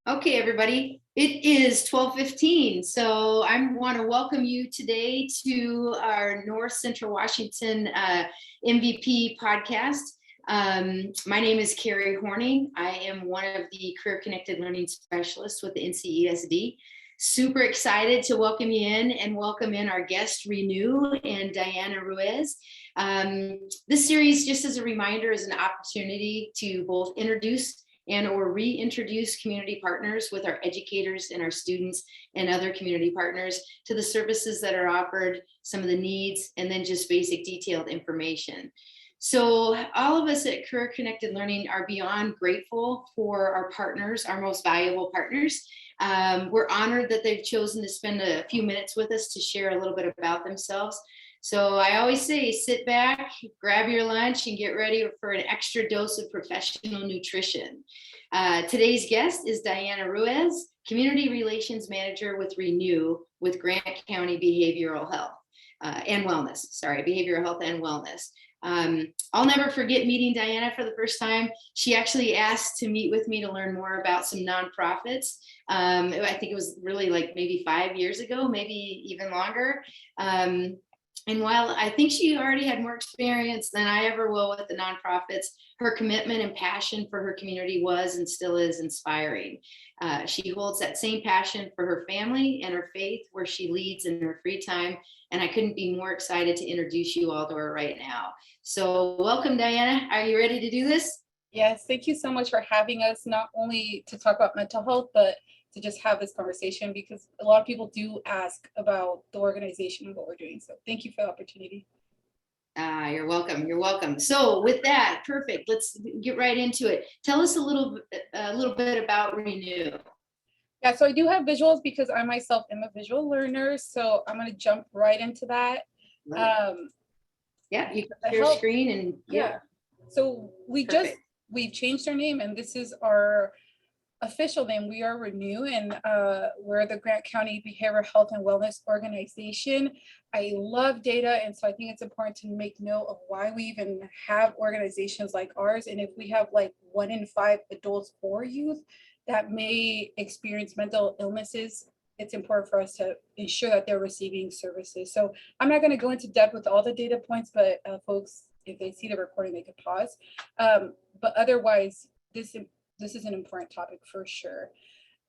Okay, everybody, it is 12:15. So I want to welcome you today to our North Central Washington MVP podcast. My name is Carrie Horning. I am one of the Career Connected Learning Specialists with the NCESD. Super excited to welcome you in and welcome in our guest ReNEW and Diana Ruiz. This series, just as a reminder, is an opportunity to both introduce and or reintroduce community partners with our educators and our students and other community partners to the services that are offered, some of the needs, and then just basic detailed information. So all of us at Career Connected Learning are beyond grateful for our partners, our most valuable partners. We're honored that they've chosen to spend a few minutes with us to share a little bit about themselves. So I always say, sit back, grab your lunch, and get ready for an extra dose of professional nutrition. Today's guest is Diana Ruiz, Community Relations Manager with ReNEW with Grant County Behavioral Health and Wellness. Sorry, Behavioral Health and Wellness. I'll never forget meeting Diana for the first time. She actually asked to meet with me to learn more about some nonprofits. I think it was really like maybe 5 years ago, maybe even longer. And while I think she already had more experience than I ever will with the nonprofits, her commitment and passion for her community was and still is inspiring. She holds that same passion for her family and her faith where she leads in her free time. And I couldn't be more excited to introduce you all to her right now. So welcome, Diana. Are you ready to do this? Yes, thank you so much for having us, not only to talk about mental health, but to just have this conversation, because a lot of people do ask about the organization and what we're doing. So thank you for the opportunity. You're welcome. You're welcome. So with that, perfect. Let's get right into it. Tell us a little bit about ReNEW. Yeah, so I do have visuals because I myself am a visual learner. So I'm going to jump right into that. Yeah, you can share screen and yeah. So we've changed our name, and this is our official name. We are ReNEW, and we're the Grant County Behavioral Health and Wellness Organization. I love data, and so I think it's important to make note of why we even have organizations like ours. And if we have like 1 in 5 adults or youth that may experience mental illnesses, it's important for us to ensure that they're receiving services. So I'm not going to go into depth with all the data points, but folks, if they see the recording, they could pause. But otherwise, this is an important topic for sure.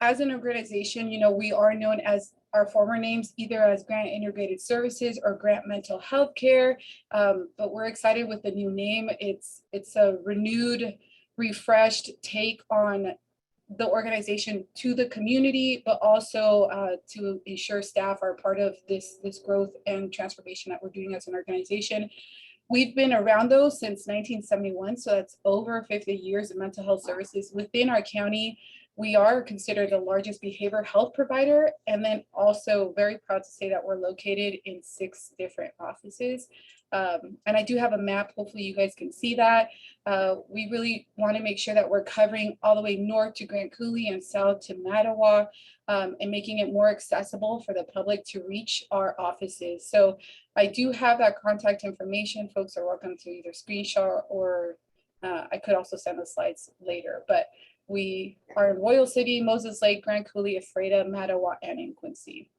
As an organization, we are known as our former names, either as Grant Integrated Services or Grant Mental Health Care. But we're excited with the new name. It's a renewed, refreshed take on the organization to the community, but also to ensure staff are part of this growth and transformation that we're doing as an organization. We've been around though since 1971, so that's over 50 years of mental health services within our county. We are considered the largest behavioral health provider, and then also very proud to say that we're located in 6 different offices. And I do have a map, hopefully you guys can see that. We really want to make sure that we're covering all the way north to Grand Coulee and south to Mattawa, and making it more accessible for the public to reach our offices. So I do have that contact information. Folks are welcome to either screenshot or I could also send the slides later. But we are in Royal City, Moses Lake, Grand Coulee, Ephrata, Mattawa, and in Quincy.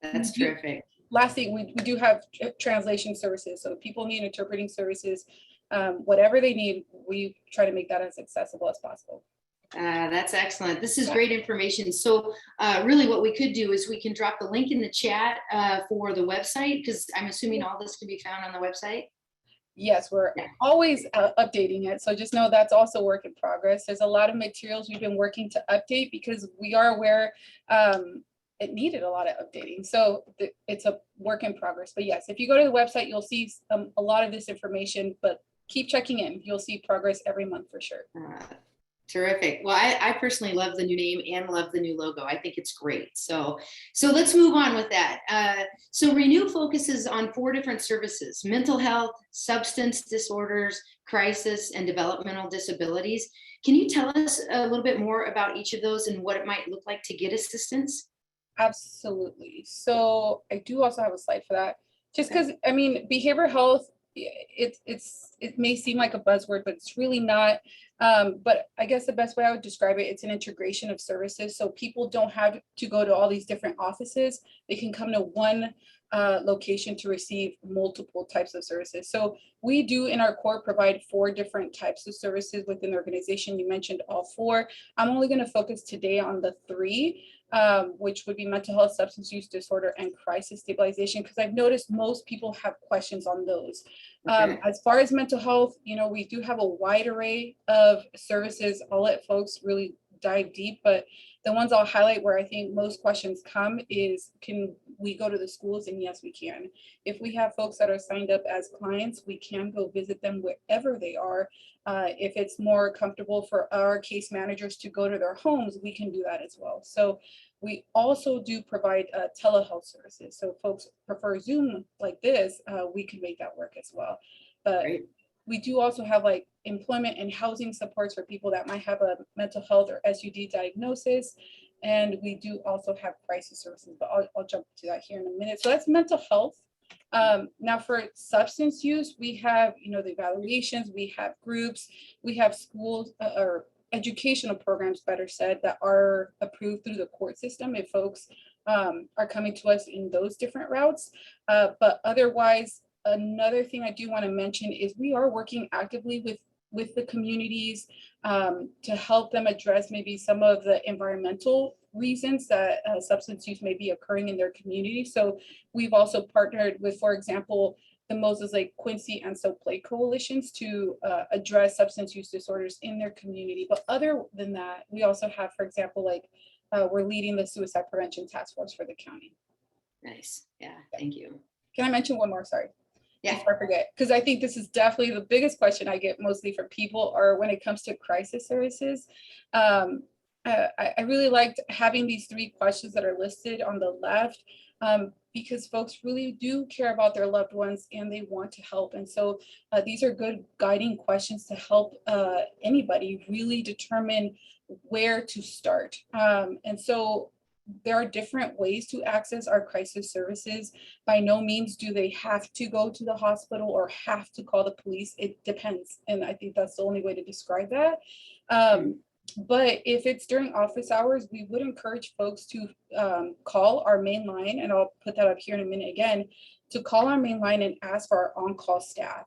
That's terrific. Last thing, we do have translation services. So if people need interpreting services, whatever they need, we try to make that as accessible as possible. That's excellent. This is great information. So really what we could do is we can drop the link in the chat for the website, because I'm assuming all this can be found on the website. Yes, we're always updating it. So just know that's also work in progress. There's a lot of materials we've been working to update because we are aware it needed a lot of updating. So it's a work in progress. But yes, if you go to the website, you'll see a lot of this information, but keep checking in. You'll see progress every month for sure. Terrific. Well, I personally love the new name and love the new logo. I think it's great. So let's move on with that. So ReNEW focuses on 4 different services: mental health, substance disorders, crisis, and developmental disabilities. Can you tell us a little bit more about each of those and what it might look like to get assistance? Absolutely. So I do also have a slide for that, just because, I mean, behavioral health, it may seem like a buzzword, but it's really not. But I guess the best way I would describe it, it's an integration of services. So people don't have to go to all these different offices. They can come to one location to receive multiple types of services. So we do in our core provide 4 different types of services within the organization. You mentioned all 4. I'm only going to focus today on the 3, which would be mental health, substance use disorder, and crisis stabilization, because I've noticed most people have questions on those. Okay. As far as mental health, you know, we do have a wide array of services. I'll let folks really dive deep, but the ones I'll highlight where I think most questions come is, can we go to the schools? And yes, we can. If we have folks that are signed up as clients, we can go visit them wherever they are. If it's more comfortable for our case managers to go to their homes, we can do that as well. So we also do provide telehealth services. So if folks prefer Zoom like this, we can make that work as well. But Great. we do also have like employment and housing supports for people that might have a mental health or SUD diagnosis. And we do also have crisis services, but I'll jump to that here in a minute. So that's mental health. Now for substance use, we have, you know, the evaluations, we have groups, we have schools or educational programs, better said, that are approved through the court system if folks are coming to us in those different routes. But otherwise, another thing I do want to mention is we are working actively with the communities to help them address maybe some of the environmental reasons that substance use may be occurring in their community. So we've also partnered with, for example, the Moses Lake, Quincy, and So Play coalitions to address substance use disorders in their community. But other than that, we also have, for example, like we're leading the suicide prevention task force for the county. Nice. Yeah. Thank you. Can I mention one more? Sorry. Yeah. Before I forget, because I think this is definitely the biggest question I get mostly from people, or when it comes to crisis services. I really liked having these 3 questions that are listed on the left, because folks really do care about their loved ones and they want to help. And so these are good guiding questions to help anybody really determine where to start. And so there are different ways to access our crisis services. By no means do they have to go to the hospital or have to call the police. It depends. And I think that's the only way to describe that. But if it's during office hours, we would encourage folks to call our main line, and I'll put that up here in a minute again, to call our main line and ask for our on-call staff.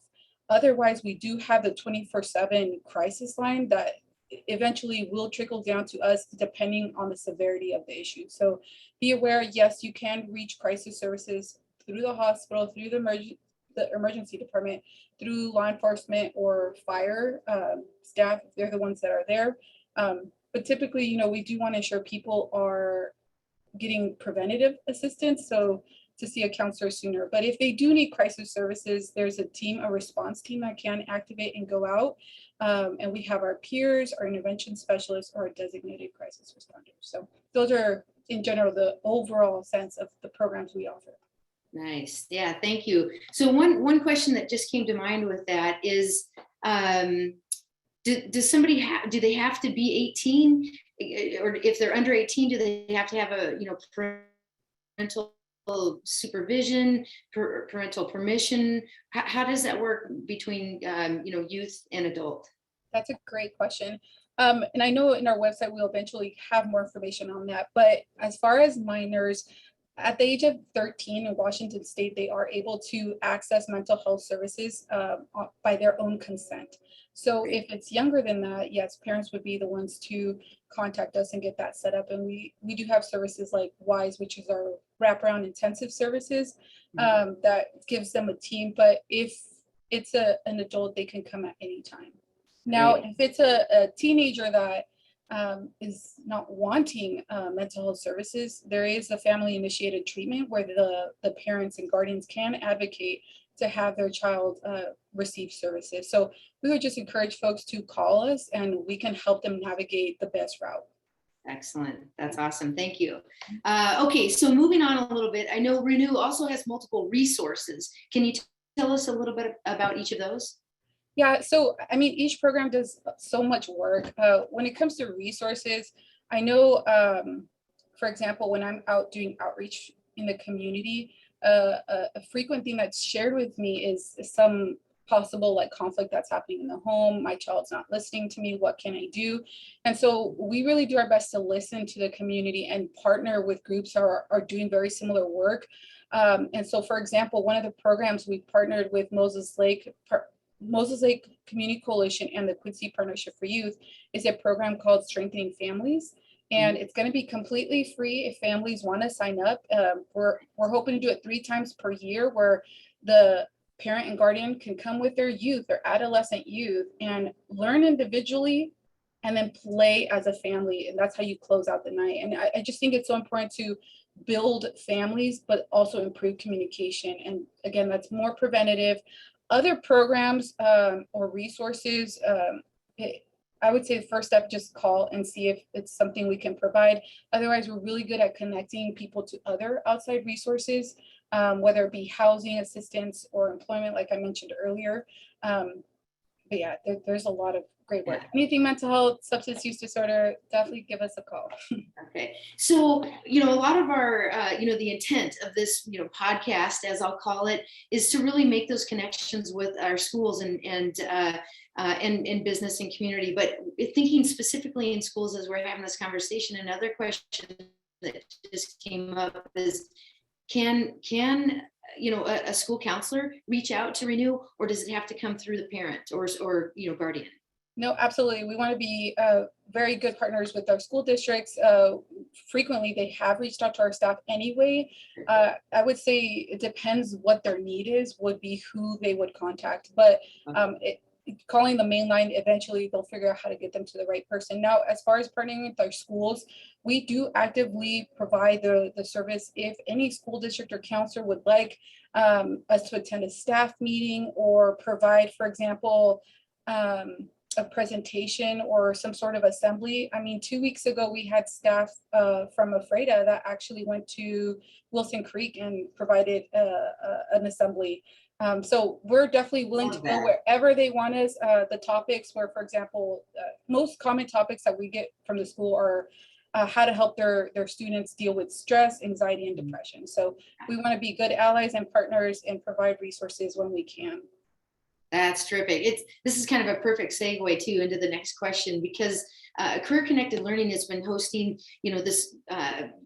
Otherwise, we do have the 24/7 crisis line that eventually will trickle down to us depending on the severity of the issue. So be aware, yes, you can reach crisis services through the hospital, through the emergency department, through law enforcement or fire staff, if they're the ones that are there. But typically, you know, we do want to ensure people are getting preventative assistance, so to see a counselor sooner. But if they do need crisis services, there's a response team that can activate and go out. And we have our peers, our intervention specialists, or our designated crisis responders. So those are, in general, the overall sense of the programs we offer. Nice. Yeah, thank you. So one question that just came to mind with that is, does somebody do they have to be 18? Or if they're under 18, do they have to have a, you know, parental supervision, parental permission? How does that work between, you know, youth and adult? That's a great question. And I know in our website, we'll eventually have more information on that. But as far as minors, at the age of 13 in Washington State, they are able to access mental health services by their own consent. So if it's younger than that, yes, parents would be the ones to contact us and get that set up. And we do have services like WISE, which is our wraparound intensive services that gives them a team. But if it's an adult, they can come at any time. Now, if it's a teenager that is not wanting mental health services, there is a family initiated treatment where the parents and guardians can advocate to have their child receive services. So we would just encourage folks to call us and we can help them navigate the best route. Excellent. That's awesome. Thank you. Okay, so moving on a little bit, I know ReNEW also has multiple resources. Can you tell us a little bit about each of those? Yeah, so I mean, each program does so much work. When it comes to resources, I know, for example, when I'm out doing outreach in the community, a frequent thing that's shared with me is some possible like conflict that's happening in the home. My child's not listening to me. What can I do? And so we really do our best to listen to the community and partner with groups that are doing very similar work. And so, for example, one of the programs we partnered with Moses Lake Community Coalition and the Quincy Partnership for Youth is a program called Strengthening Families. And it's going to be completely free if families want to sign up. We're hoping to do it 3 times per year, where the parent and guardian can come with their youth, their adolescent youth, and learn individually and then play as a family. And that's how you close out the night. And I just think it's so important to build families, but also improve communication. And again, that's more preventative. Other programs or resources, I would say the first step, just call and see if it's something we can provide. Otherwise, we're really good at connecting people to other outside resources, whether it be housing assistance or employment, like I mentioned earlier. But yeah, there's a lot of great work. Anything mental health, substance use disorder, definitely give us a call. Okay. So, a lot of our, the intent of this, podcast, as I'll call it, is to really make those connections with our schools and business and community. But thinking specifically in schools as we're having this conversation, another question that just came up is, can a school counselor reach out to ReNEW, or does it have to come through the parent or guardian? No, absolutely. We want to be very good partners with our school districts. Frequently, they have reached out to our staff anyway. I would say it depends what their need is, would be who they would contact. But calling the main line, eventually they'll figure out how to get them to the right person. Now, as far as partnering with our schools, we do actively provide the service. If any school district or counselor would like us to attend a staff meeting or provide, for example, a presentation or some sort of assembly. I mean, 2 weeks ago, we had staff from Ephrata that actually went to Wilson Creek and provided an assembly. So we're definitely willing to go wherever they want us. The topics were, for example, most common topics that we get from the school are how to help their students deal with stress, anxiety, and depression. So we want to be good allies and partners and provide resources when we can. That's terrific. This is kind of a perfect segue too into the next question, because Career Connected Learning has been hosting, this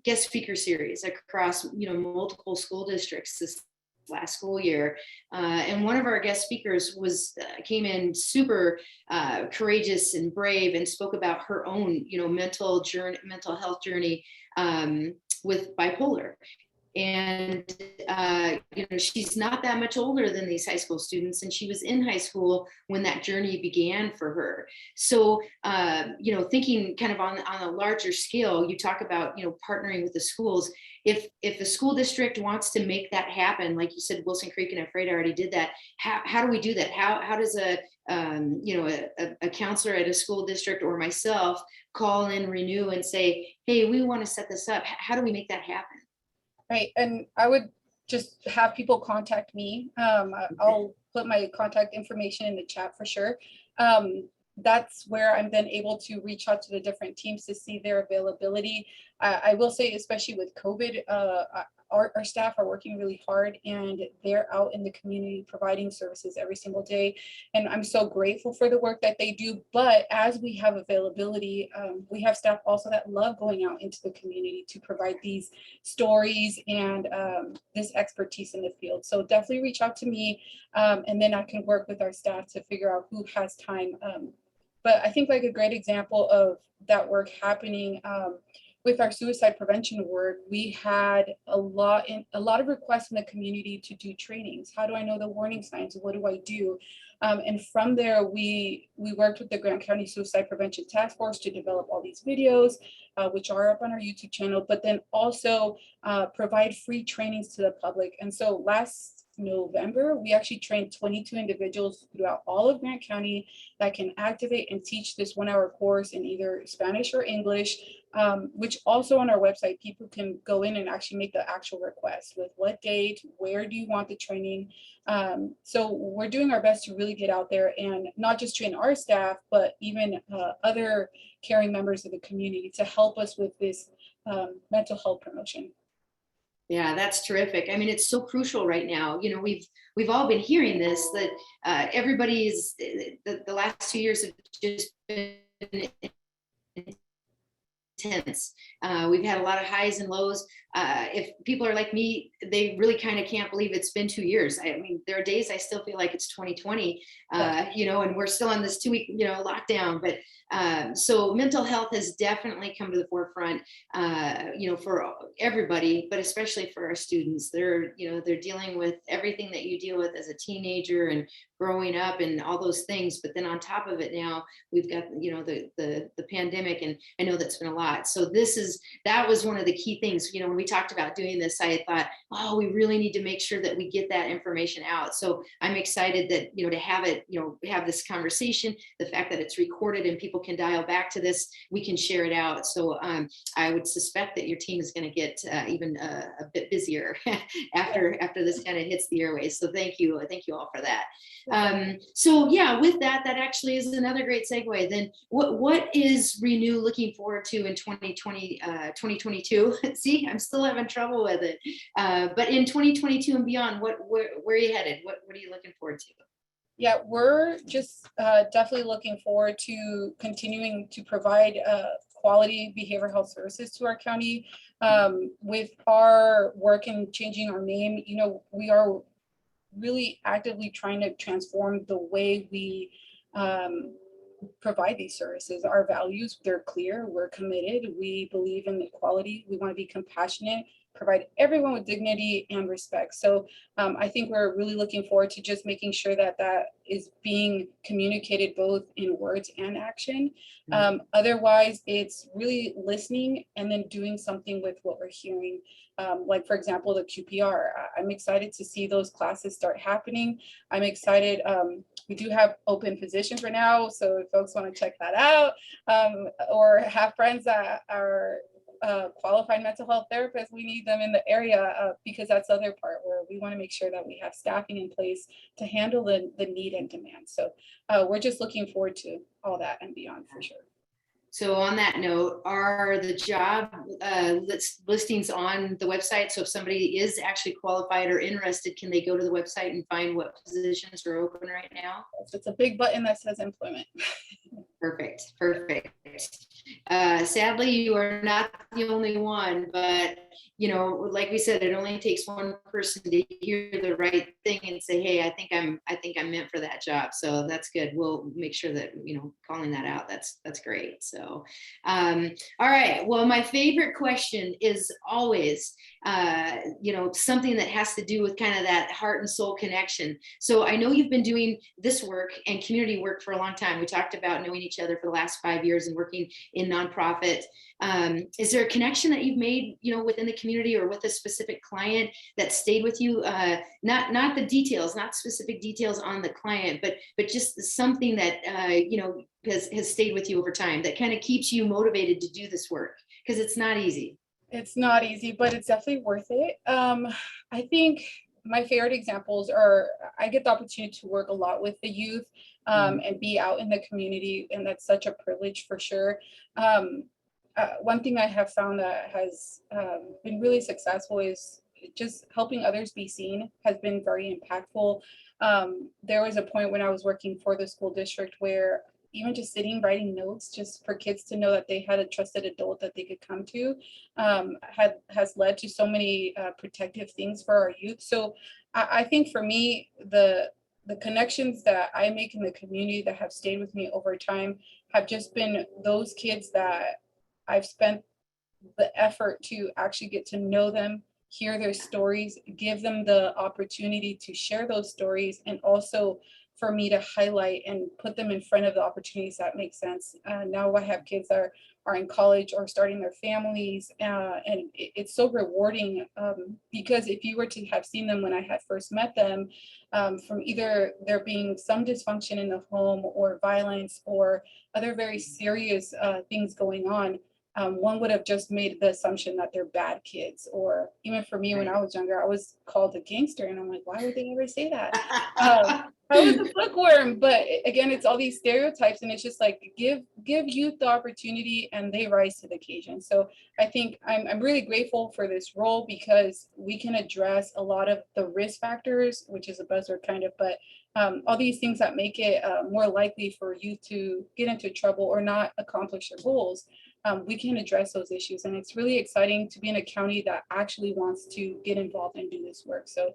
guest speaker series across, multiple school districts this last school year. And one of our guest speakers came in super courageous and brave and spoke about her own, mental health journey with bipolar. And, she's not that much older than these high school students, and she was in high school when that journey began for her. So, thinking kind of on a larger scale, you talk about, partnering with the schools. If the school district wants to make that happen, like you said, Wilson Creek and Ephrata already did that. How do we do that? How does a counselor at a school district or myself call in ReNEW and say, hey, we want to set this up? How do we make that happen? Right. And I would just have people contact me. I'll put my contact information in the chat for sure. That's where I'm then able to reach out to the different teams to see their availability. I will say, especially with COVID, our staff are working really hard, and they're out in the community providing services every single day. And I'm so grateful for the work that they do. But as we have availability, we have staff also that love going out into the community to provide these stories and this expertise in the field. So definitely reach out to me, and then I can work with our staff to figure out who has time. But I think like a great example of that work happening with our suicide prevention work, we had a lot of requests in the community to do trainings. How do I know the warning signs? What do I do? And from there, we worked with the Grant County Suicide Prevention Task Force to develop all these videos, which are up on our YouTube channel, but then also provide free trainings to the public. And so last November, we actually trained 22 individuals throughout all of Grant County that can activate and teach this 1-hour course in either Spanish or English, which also on our website, people can go in and actually make the actual request with what date, where do you want the training. So we're doing our best to really get out there and not just train our staff, but even other caring members of the community to help us with this mental health promotion. Yeah, that's terrific. I mean, it's so crucial right now. You know, we've all been hearing this, that everybody's the last 2 years have just been intense. We've had a lot of highs and lows. If people are like me, they really kind of can't believe it's been 2 years. I mean, there are days I still feel like it's 2020, you know, and we're still on this 2 week, you know, lockdown. But so mental health has definitely come to the forefront, you know, for everybody, but especially for our students. They're, you know, they're dealing with everything that you deal with as a teenager and growing up and all those things. But then on top of it now, we've got, you know, the pandemic, and I know that's been a lot. So that was one of the key things. You know, when we talked about doing this, I thought, oh, we really need to make sure that we get that information out. So I'm excited that, you know, to have it, you know, have this conversation, the fact that it's recorded and people can dial back to this, we can share it out. So I would suspect that your team is going to get even a bit busier after this kind of hits the airways. So thank you all for that. So yeah, with that actually is another great segue. Then what is ReNEW looking forward to in 2020, 2022? See, I'm still having trouble with it. But in 2022 and beyond, where are you headed? What are you looking forward to? Yeah, we're just definitely looking forward to continuing to provide quality behavioral health services to our county. With our work in changing our name, you know, we are really actively trying to transform the way we provide these services. Our values, they're clear, we're committed, we believe in equality, we want to be compassionate, provide everyone with dignity and respect. So I think we're really looking forward to just making sure that that is being communicated both in words and action. Otherwise, it's really listening and then doing something with what we're hearing. Like, for example, the QPR. I'm excited to see those classes start happening. I'm excited. We do have open positions right now. So if folks want to check that out, or have friends that are qualified mental health therapists, we need them in the area, because that's the other part where we want to make sure that we have staffing in place to handle the need and demand. So we're just looking forward to all that and beyond for sure. So on that note, are the job listings on the website? So if somebody is actually qualified or interested, can they go to the website and find what positions are open right now? It's a big button that says employment. Perfect. Sadly, you are not the only one, but you know, like we said, it only takes one person to hear the right thing and say, "Hey, I think I'm meant for that job." So that's good. We'll make sure that, you know, calling that out. That's great. So, all right. Well, my favorite question is always, you know, something that has to do with kind of that heart and soul connection. So I know you've been doing this work and community work for a long time. We talked about knowing each other for the last 5 years and working in nonprofit. Is there a connection that you've made, you know, within the community or with a specific client that stayed with you? Not the details, not specific details on the client, but just something that you know, has stayed with you over time that kind of keeps you motivated to do this work, because it's not easy. It's not easy, but it's definitely worth it. I think my favorite examples are, I get the opportunity to work a lot with the youth and be out in the community, and that's such a privilege for sure. One thing I have found that has been really successful is just helping others be seen has been very impactful. There was a point when I was working for the school district where even just sitting, writing notes just for kids to know that they had a trusted adult that they could come to has led to so many protective things for our youth. So I think for me, the connections that I make in the community that have stayed with me over time have just been those kids that I've spent the effort to actually get to know them, hear their stories, give them the opportunity to share those stories, and also for me to highlight and put them in front of the opportunities that make sense. Now I have kids that are in college or starting their families, and it's so rewarding because if you were to have seen them when I had first met them, from either there being some dysfunction in the home or violence or other very serious things going on, one would have just made the assumption that they're bad kids. Or even for me, when I was younger, I was called a gangster, and I'm like, why would they ever say that? I was a bookworm. But again, it's all these stereotypes, and it's just like, give youth the opportunity and they rise to the occasion. So I think I'm really grateful for this role, because we can address a lot of the risk factors, which is a buzzword kind of, but all these things that make it more likely for youth to get into trouble or not accomplish their goals. We can address those issues. And it's really exciting to be in a county that actually wants to get involved and do this work. So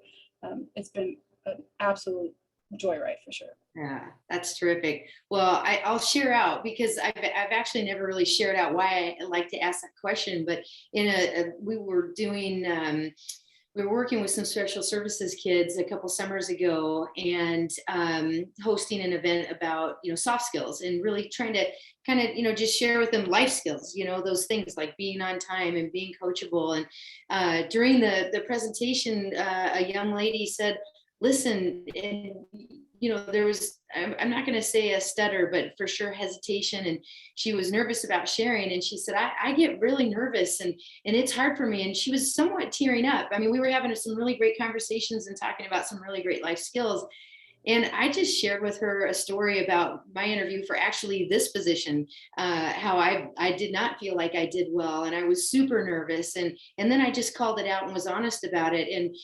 it's been an absolute joyride for sure. Yeah, that's terrific. Well, I'll share out, because I've actually never really shared out why I like to ask that question. But we were doing, we were working with some special services kids a couple summers ago, and hosting an event about, soft skills, and really trying to kind of, just share with them life skills, those things like being on time and being coachable. And during the presentation, a young lady said, listen, and there was, I'm not going to say a stutter, but for sure hesitation. And she was nervous about sharing. And she said, I get really nervous, and it's hard for me. And she was somewhat tearing up. I mean, we were having some really great conversations and talking about some really great life skills. And I just shared with her a story about my interview for actually this position, how I did not feel like I did well, and I was super nervous. And then I just called it out and was honest about it. And,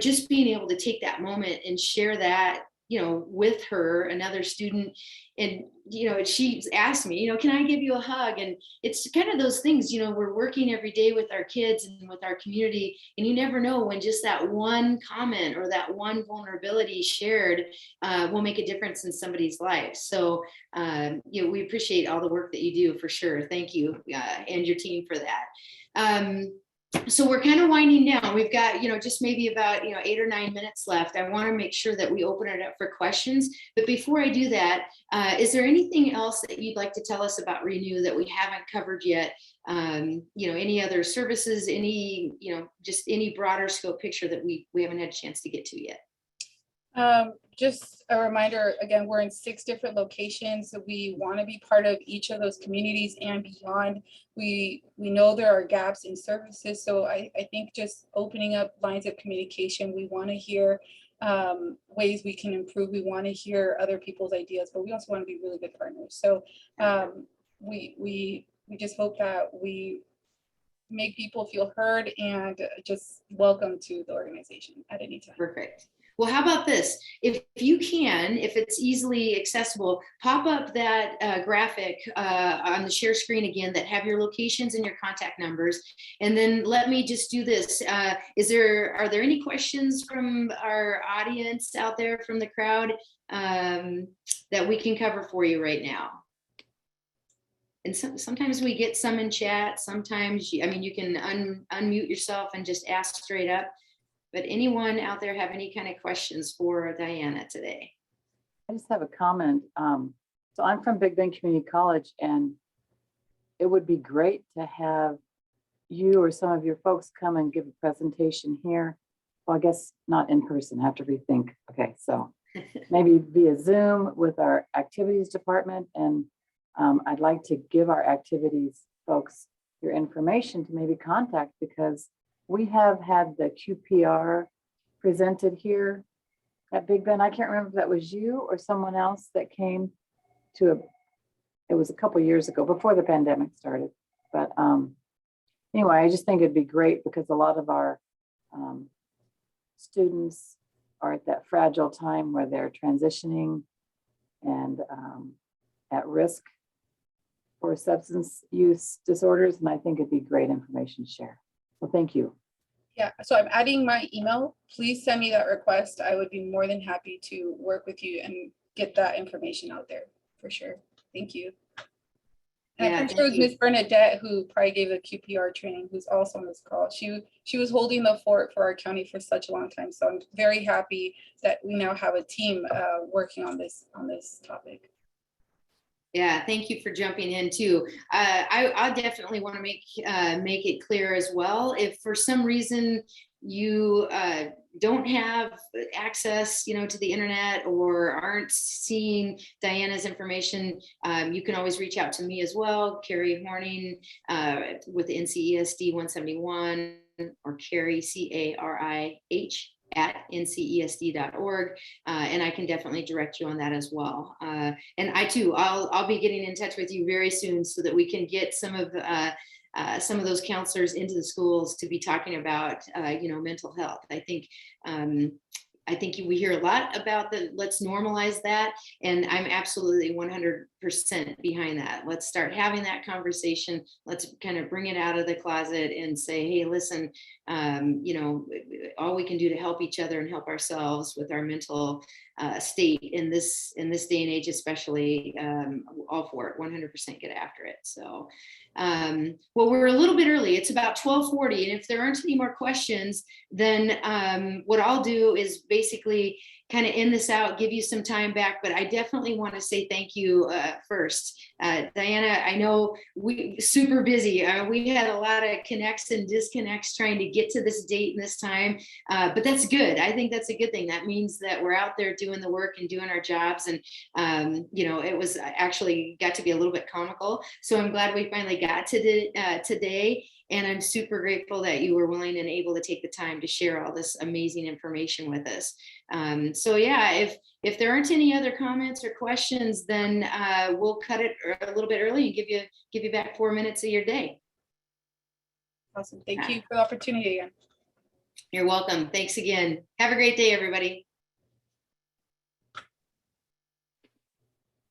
just being able to take that moment and share that, with her, another student. And, she asked me, can I give you a hug? And it's kind of those things, we're working every day with our kids and with our community, and you never know when just that one comment or that one vulnerability shared will make a difference in somebody's life. So, we appreciate all the work that you do, for sure. Thank you, and your team, for that. So we're kind of winding down. We've got, just maybe about, 8 or 9 minutes left. I want to make sure that we open it up for questions. But before I do that, is there anything else that you'd like to tell us about ReNEW that we haven't covered yet? Any other services, any, just any broader scope picture that we haven't had a chance to get to yet? Just a reminder, again, we're in 6 different locations. So we want to be part of each of those communities and beyond. We know there are gaps in services. So I think just opening up lines of communication, we want to hear ways we can improve. We want to hear other people's ideas, but we also want to be really good partners. So we just hope that we make people feel heard and just welcome to the organization at any time. Perfect. Well, how about this? If you can, if it's easily accessible, pop up that graphic on the share screen again that have your locations and your contact numbers. And then let me just do this. Are there any questions from our audience out there, from the crowd, that we can cover for you right now? And sometimes we get some in chat. Sometimes, you can unmute yourself and just ask straight up. But anyone out there have any kind of questions for Diana today? I just have a comment. So I'm from Big Bend Community College, and it would be great to have you or some of your folks come and give a presentation here. Well, I guess not in person, I have to rethink. Okay, so maybe via Zoom with our activities department. And I'd like to give our activities folks your information to maybe contact, because we have had the QPR presented here at Big Bend. I can't remember if that was you or someone else that came to it was a couple years ago, before the pandemic started. But anyway, I just think it'd be great, because a lot of our students are at that fragile time where they're transitioning and at risk for substance use disorders. And I think it'd be great information to share. Well, thank you. Yeah, so I'm adding my email. Please send me that request. I would be more than happy to work with you and get that information out there, for sure. Thank you. And I'm sure it was Miss Bernadette who probably gave the QPR training, who's also on this call. She was holding the fort for our county for such a long time. So I'm very happy that we now have a team working on this topic. Yeah, thank you for jumping in too. I definitely want to make it clear as well. If for some reason you don't have access, to the internet, or aren't seeing Diana's information, you can always reach out to me as well, Carrie Horning, with NCESD 171, or Carrie, CARIH, at ncesd.org, and I can definitely direct you on that as well. And I too, I'll be getting in touch with you very soon so that we can get some of those counselors into the schools to be talking about, mental health. I think we hear a lot about let's normalize that. And I'm absolutely 100% behind that. Let's start having that conversation. Let's kind of bring it out of the closet and say, hey, listen, all we can do to help each other and help ourselves with our mental state in this day and age, especially, all for it, 100% get after it. So, well, we're a little bit early. It's about 12:40. And if there aren't any more questions, then what I'll do is basically kind of end this out, give you some time back, but I definitely want to say thank you first. Diana, I know we super busy. We had a lot of connects and disconnects trying to get to this date and this time, but that's good. I think that's a good thing. That means that we're out there doing the work and doing our jobs. And, it was actually got to be a little bit comical. So I'm glad we finally got to today. And I'm super grateful that you were willing and able to take the time to share all this amazing information with us. So yeah, if there aren't any other comments or questions, then we'll cut it a little bit early and give you back 4 minutes of your day. Awesome. Thank you for the opportunity again. You're welcome. Thanks again. Have a great day, everybody.